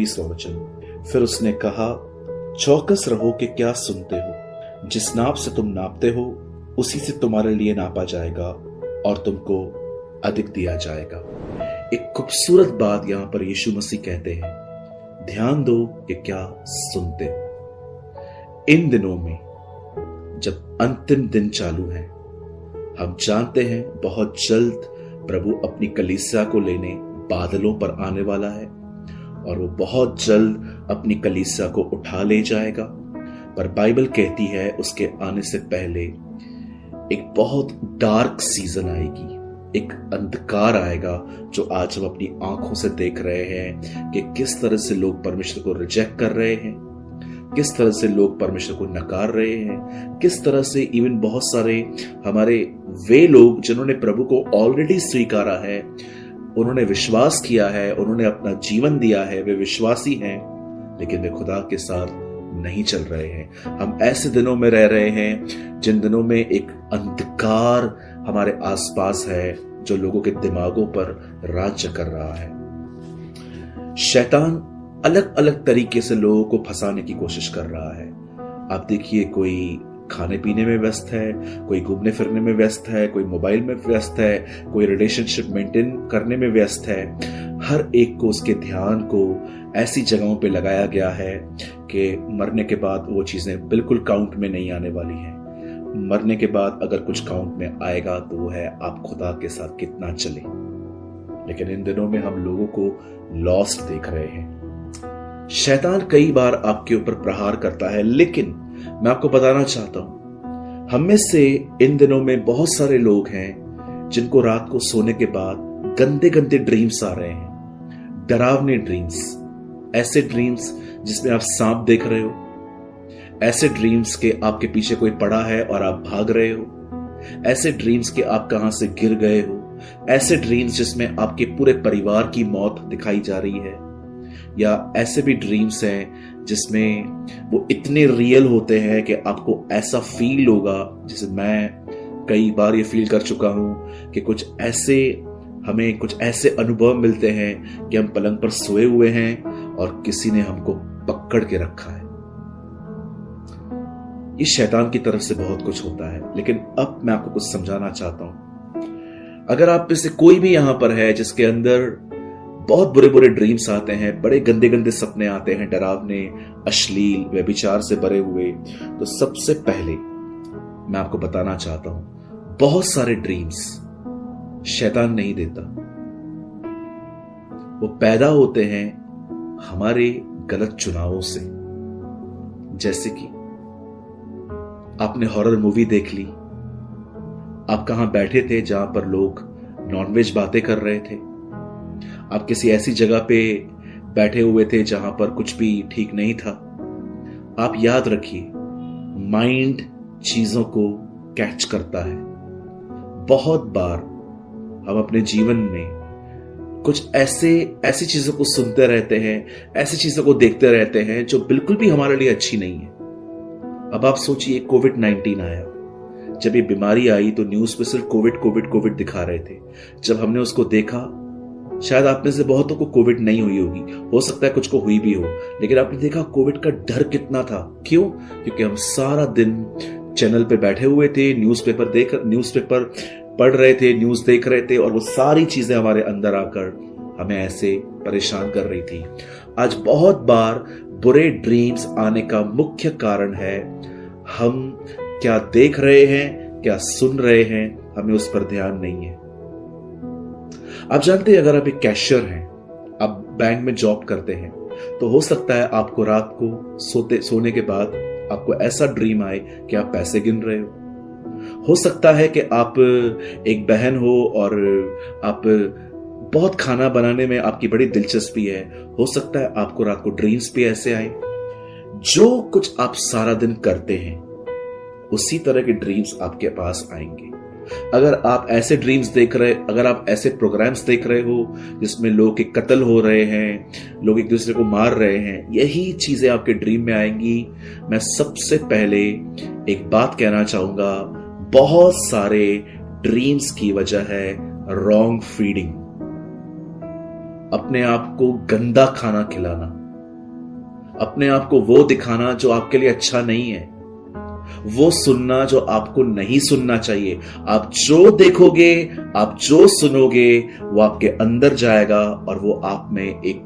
24वां वचन। फिर उसने कहा, चौकस रहो कि क्या सुनते हो। जिस नाप से तुम नापते हो उसी से तुम्हारे लिए नापा जाएगा और तुमको अधिक दिया जाएगा। एक खूबसूरत बात यहां पर यीशु मसीह कहते हैं, ध्यान दो कि क्या सुनते हो। इन दिनों में जब अंतिम दिन चालू है, हम जानते हैं बहुत जल्द प्रभु अपनी कलीसिया को लेने बादलों पर आने वाला है और वो बहुत जल्द अपनी कलीसिया को उठा ले जाएगा। पर बाइबल कहती है उसके आने से पहले एक बहुत डार्क सीजन आएगी, एक अंधकार आएगा जो आज हम अपनी आंखों से देख रहे हैं कि किस तरह से लोग परमेश्वर को रिजेक्ट कर रहे हैं, किस तरह से लोग परमेश्वर को नकार रहे हैं, किस तरह से इवन बहुत सारे हमारे वे लोग जिन्होंने प्रभु को ऑलरेडी स्वीकारा है, उन्होंने विश्वास किया है, उन्होंने अपना जीवन दिया है, वे विश्वासी हैं, लेकिन वे खुदा के साथ नहीं चल रहे हैं। हम ऐसे दिनों में रह रहे हैं जिन दिनों में एक अंधकार हमारे आसपास है जो लोगों के दिमागों पर राज्य कर रहा है। शैतान अलग अलग तरीके से लोगों को फंसाने की कोशिश कर रहा है। आप देखिए, कोई खाने पीने में व्यस्त है, कोई घूमने फिरने में व्यस्त है, कोई मोबाइल में व्यस्त है, कोई रिलेशनशिप मेंटेन करने में व्यस्त है। हर एक को उसके ध्यान को ऐसी जगहों पे लगाया गया है कि मरने के बाद वो चीजें बिल्कुल काउंट में नहीं आने वाली हैं। मरने के बाद अगर कुछ काउंट में आएगा तो वो है आप खुदा के साथ कितना चले। लेकिन इन दिनों में हम लोगों को लॉस्ट देख रहे हैं। शैतान कई बार आपके ऊपर प्रहार करता है, लेकिन मैं आपको बताना चाहता हूं, हम में से इन दिनों में बहुत सारे लोग हैं जिनको रात को सोने के बाद गंदे गंदे ड्रीम्स आ रहे हैं, डरावने ड्रीम्स, ऐसे ड्रीम्स जिसमें आप सांप देख रहे हो, ऐसे ड्रीम्स के आपके पीछे कोई पड़ा है और आप भाग रहे हो, ऐसे ड्रीम्स के आप कहां से गिर गए हो, ऐसे ड्रीम्स जिसमें आपके पूरे परिवार की मौत दिखाई जा रही है, या ऐसे भी ड्रीम्स हैं जिसमें वो इतने रियल होते हैं कि आपको ऐसा फील होगा, जैसे मैं कई बार ये फील कर चुका हूं कि हमें कुछ ऐसे अनुभव मिलते हैं कि हम पलंग पर सोए हुए हैं और किसी ने हमको पकड़ के रखा है। ये शैतान की तरफ से बहुत कुछ होता है। लेकिन अब मैं आपको कुछ समझाना चाहता हूं। अगर आप में से कोई भी यहां पर है जिसके अंदर बहुत बुरे बुरे ड्रीम्स आते हैं, बड़े गंदे गंदे सपने आते हैं, डरावने, अश्लील, व्यभिचार से भरे हुए, तो सबसे पहले मैं आपको बताना चाहता हूं, बहुत सारे ड्रीम्स शैतान नहीं देता। वो पैदा होते हैं हमारे गलत चुनावों से। जैसे कि आपने हॉरर मूवी देख ली, आप कहां बैठे थे जहां पर लोग नॉनवेज बातें कर रहे थे, आप किसी ऐसी जगह पे बैठे हुए थे जहां पर कुछ भी ठीक नहीं था। आप याद रखिए, माइंड चीजों को कैच करता है। बहुत बार हम अपने जीवन में कुछ ऐसी चीजों को सुनते रहते हैं, ऐसी चीजों को देखते रहते हैं जो बिल्कुल भी हमारे लिए अच्छी नहीं है। अब आप सोचिए, कोविड-19 आया, जब ये बीमारी आई तो न्यूज पे सिर्फ कोविड दिखा रहे थे। जब हमने उसको देखा, शायद आप में से बहुतों को कोविड नहीं हुई होगी, हो सकता है कुछ को हुई भी हो, लेकिन आपने देखा कोविड का डर कितना था। क्यों? क्योंकि हम सारा दिन चैनल पे बैठे हुए थे, न्यूज़पेपर पढ़ रहे थे, न्यूज देख रहे थे, और वो सारी चीजें हमारे अंदर आकर हमें ऐसे परेशान कर रही थी। आज बहुत बार बुरे ड्रीम्स आने का मुख्य कारण है हम क्या देख रहे हैं, क्या सुन रहे हैं, हमें उस पर ध्यान नहीं है। आप जानते हैं, अगर आप एक कैशियर हैं, आप बैंक में जॉब करते हैं, तो हो सकता है आपको रात को सोने के बाद आपको ऐसा ड्रीम आए कि आप पैसे गिन रहे हो सकता है कि आप एक बहन हो और आप बहुत खाना बनाने में आपकी बड़ी दिलचस्पी है, हो सकता है आपको रात को ड्रीम्स भी ऐसे आए। जो कुछ आप सारा दिन करते हैं उसी तरह के ड्रीम्स आपके पास आएंगे। अगर आप ऐसे ड्रीम्स देख रहे, अगर आप ऐसे प्रोग्राम्स देख रहे हो जिसमें लोग के कत्ल हो रहे हैं, लोग एक दूसरे को मार रहे हैं, यही चीजें आपके ड्रीम में आएंगी। मैं सबसे पहले एक बात कहना चाहूंगा, बहुत सारे ड्रीम्स की वजह है रॉन्ग फीडिंग, अपने आप को गंदा खाना खिलाना, अपने आप को वो दिखाना जो आपके लिए अच्छा नहीं है, वो सुनना जो आपको नहीं सुनना चाहिए। आप जो देखोगे, आप जो सुनोगे, वो आपके अंदर जाएगा और वो आप में एक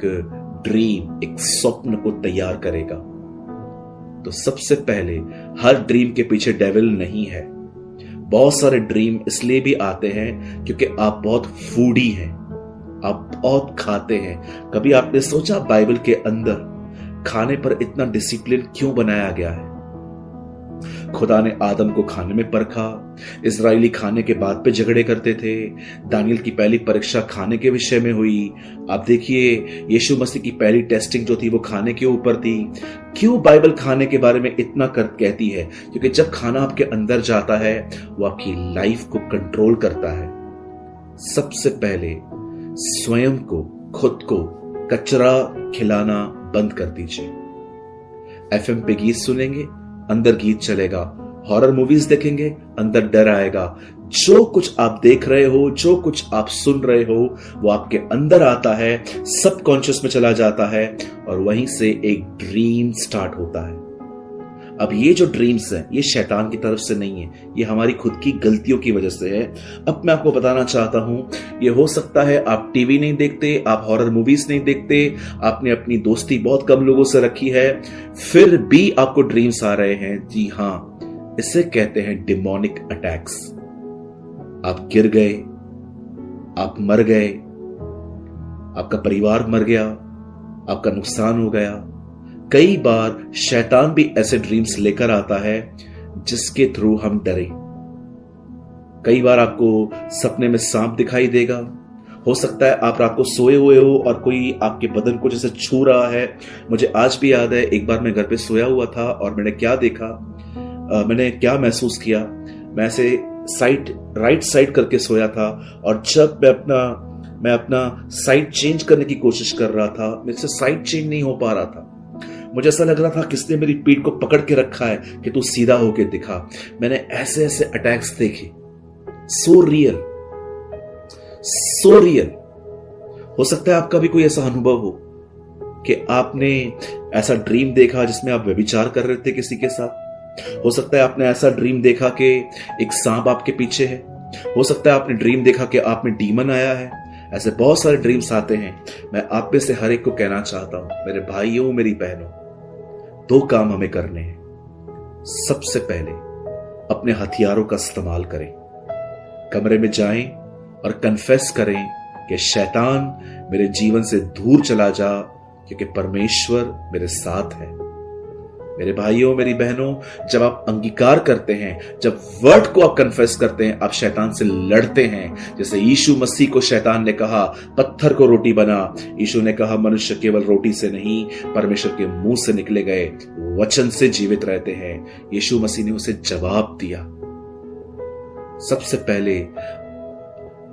ड्रीम, एक स्वप्न को तैयार करेगा। तो सबसे पहले, हर ड्रीम के पीछे डेविल नहीं है। बहुत सारे ड्रीम इसलिए भी आते हैं क्योंकि आप बहुत फूडी हैं, आप बहुत खाते हैं। कभी आपने सोचा बाइबल के अंदर खाने पर इतना डिसिप्लिन क्यों बनाया गया है? खुदा ने आदम को खाने में परखा। इजरायली खाने के बाद पे झगड़े करते थे। दानियल की पहली परीक्षा खाने के विषय में हुई। आप देखिए, यीशु मसीह की पहली टेस्टिंग जो थी वो खाने के ऊपर थी। क्यों बाइबल खाने के बारे में इतना कहती है? क्योंकि जब खाना आपके अंदर जाता है, वो आपकी लाइफ को कंट्रोल करता है। सबसे पहले स्वयं को, खुद को कचरा खिलाना बंद कर दीजिए। एफएम पे गीत सुनेंगे, अंदर गीत चलेगा। हॉरर मूवीज देखेंगे, अंदर डर आएगा। जो कुछ आप देख रहे हो, जो कुछ आप सुन रहे हो, वो आपके अंदर आता है, सबकॉन्शियस में चला जाता है और वहीं से एक ड्रीम स्टार्ट होता है। अब ये जो ड्रीम्स हैं, ये शैतान की तरफ से नहीं है, ये हमारी खुद की गलतियों की वजह से है। अब मैं आपको बताना चाहता हूं, ये हो सकता है आप टीवी नहीं देखते, आप हॉरर मूवीज नहीं देखते, आपने अपनी दोस्ती बहुत कम लोगों से रखी है, फिर भी आपको ड्रीम्स आ रहे हैं। जी हां, इसे कहते हैं डिमोनिक अटैक्स। आप गिर गए, आप मर गए, आपका परिवार मर गया, आपका नुकसान हो गया। कई बार शैतान भी ऐसे ड्रीम्स लेकर आता है जिसके थ्रू हम डरे। कई बार आपको सपने में सांप दिखाई देगा। हो सकता है आप रात को सोए हुए हो और कोई आपके बदन को जैसे छू रहा है। मुझे आज भी याद है, एक बार मैं घर पे सोया हुआ था और मैंने क्या देखा, मैंने क्या महसूस किया। मैं ऐसे राइट साइड करके सोया था और जब मैं अपना साइड चेंज करने की कोशिश कर रहा था, मेरे से साइड चेंज नहीं हो पा रहा था। मुझे ऐसा लग रहा था किसने मेरी पीठ को पकड़ के रखा है कि तू सीधा होके दिखा। मैंने ऐसे ऐसे अटैक्स देखे। So real. हो सकता है आपका भी कोई ऐसा अनुभव हो कि आपने ऐसा ड्रीम देखा जिसमें आप व्यभिचार कर रहे थे किसी के साथ। हो सकता है आपने ऐसा ड्रीम देखा कि एक सांप आपके पीछे है। हो सकता है आपने ड्रीम देखा कि आप में डीमन आया है। ऐसे बहुत सारे ड्रीम्स आते हैं। मैं आप में से हर एक को कहना चाहता हूं, मेरे भाइयों, मेरी बहनों, 2 काम हमें करने हैं। सबसे पहले अपने हथियारों का इस्तेमाल करें। कमरे में जाएं और कन्फेस करें कि शैतान मेरे जीवन से दूर चला जा, क्योंकि परमेश्वर मेरे साथ है। मेरे भाइयों, मेरी बहनों, जब आप अंगीकार करते हैं, जब वर्ड को आप कन्फेस करते हैं, आप शैतान से लड़ते हैं। जैसे यीशु मसीह को शैतान ने कहा, पत्थर को रोटी बना। यीशु ने कहा, मनुष्य केवल रोटी से नहीं, परमेश्वर के मुंह से निकले गए वचन से जीवित रहते हैं। यीशु मसीह ने उसे जवाब दिया। सबसे पहले,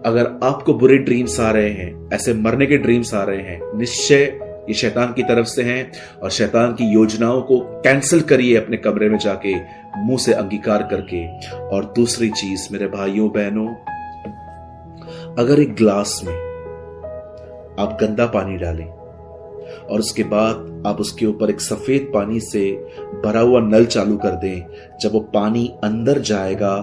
अगर आपको बुरे ड्रीम्स आ रहे हैं, ऐसे मरने के ड्रीम्स आ रहे हैं, निश्चय ये शैतान की तरफ से हैं और शैतान की योजनाओं को कैंसिल करिए अपने कमरे में जाके, मुंह से अंगीकार करके। और दूसरी चीज, मेरे भाइयों बहनों, अगर एक ग्लास में आप गंदा पानी डालें और उसके बाद आप उसके ऊपर एक सफेद पानी से भरा हुआ नल चालू कर दें, जब वो पानी अंदर जाएगा,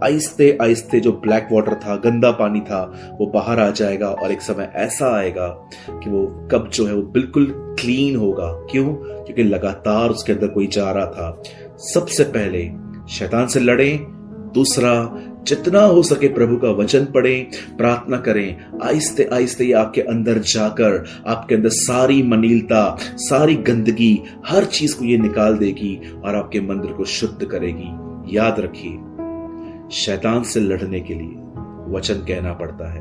आहिस्ते आहिस्ते जो ब्लैक वाटर था, गंदा पानी था, वो बाहर आ जाएगा और एक समय ऐसा आएगा कि वो कप जो है वो बिल्कुल क्लीन होगा। क्यों? क्योंकि लगातार उसके अंदर कोई जा रहा था। सबसे पहले शैतान से लड़ें। दूसरा, जितना हो सके प्रभु का वचन पढ़ें, प्रार्थना करें। आहिस्ते आहिस्ते ये आपके अंदर जाकर आपके अंदर सारी मनीलता, सारी गंदगी, हर चीज को ये निकाल देगी और आपके मंदिर को शुद्ध करेगी। याद रखिए, शैतान से लड़ने के लिए वचन कहना पड़ता है,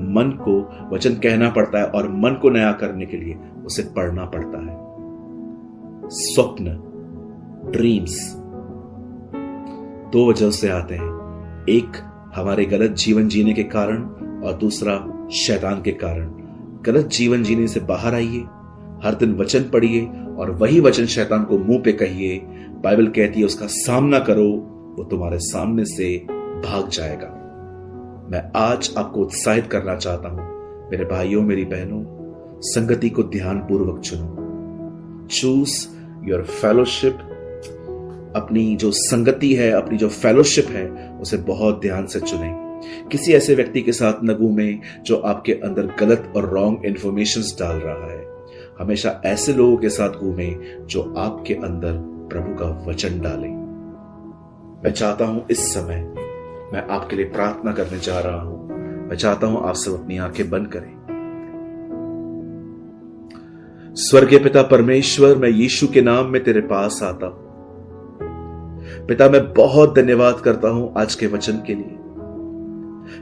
मन को वचन कहना पड़ता है और मन को नया करने के लिए उसे पढ़ना पड़ता है। स्वप्न, ड्रीम्स 2 वजह से आते हैं। एक, हमारे गलत जीवन जीने के कारण और दूसरा शैतान के कारण। गलत जीवन जीने से बाहर आइए, हर दिन वचन पढ़िए और वही वचन शैतान को मुंह पे कहिए। बाइबल कहती है उसका सामना करो, वो तुम्हारे सामने से भाग जाएगा। मैं आज आपको उत्साहित करना चाहता हूं, मेरे भाइयों, मेरी बहनों, संगति को ध्यानपूर्वक चुनो। Choose your fellowship. अपनी जो संगति है, अपनी जो फेलोशिप है, उसे बहुत ध्यान से चुनें। किसी ऐसे व्यक्ति के साथ न घूमें जो आपके अंदर गलत और रॉन्ग इंफॉर्मेशंस डाल रहा है। हमेशा ऐसे लोगों के साथ घूमें जो आपके अंदर प्रभु का वचन डालें। मैं चाहता हूं इस समय मैं आपके लिए प्रार्थना करने जा रहा हूं। मैं चाहता हूं आप सब अपनी आंखें बंद करें। स्वर्गीय पिता परमेश्वर, मैं यीशु के नाम में तेरे पास आता हूं। पिता, मैं बहुत धन्यवाद करता हूं आज के वचन के लिए।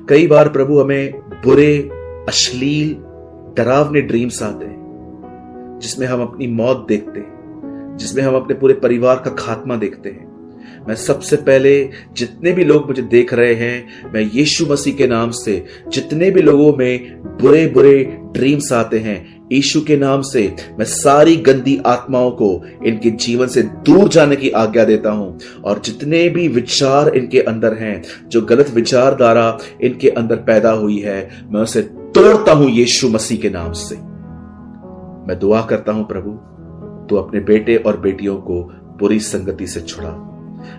कई बार प्रभु हमें बुरे, अश्लील, डरावने ड्रीम्स आते हैं जिसमें हम अपनी मौत देखते हैं, जिसमें हम अपने पूरे परिवार का खात्मा देखते हैं। मैं सबसे पहले जितने भी लोग मुझे देख रहे हैं, मैं यीशु मसीह के नाम से जितने भी लोगों में बुरे बुरे ड्रीम्स आते हैं, यीशु के नाम से मैं सारी गंदी आत्माओं को इनके जीवन से दूर जाने की आज्ञा देता हूं। और जितने भी विचार इनके अंदर हैं, जो गलत विचारधारा इनके अंदर पैदा हुई है, मैं उसे तोड़ता हूं यीशु मसीह के नाम से। मैं दुआ करता हूं प्रभु, तू अपने बेटे और बेटियों को बुरी संगति से छुड़ा।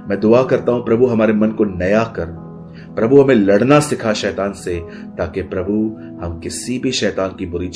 मैं दुआ करता हूं प्रभु, हमारे मन को नया कर। प्रभु, हमें लड़ना सिखा शैतान से, ताकि प्रभु हम किसी भी शैतान की बुरी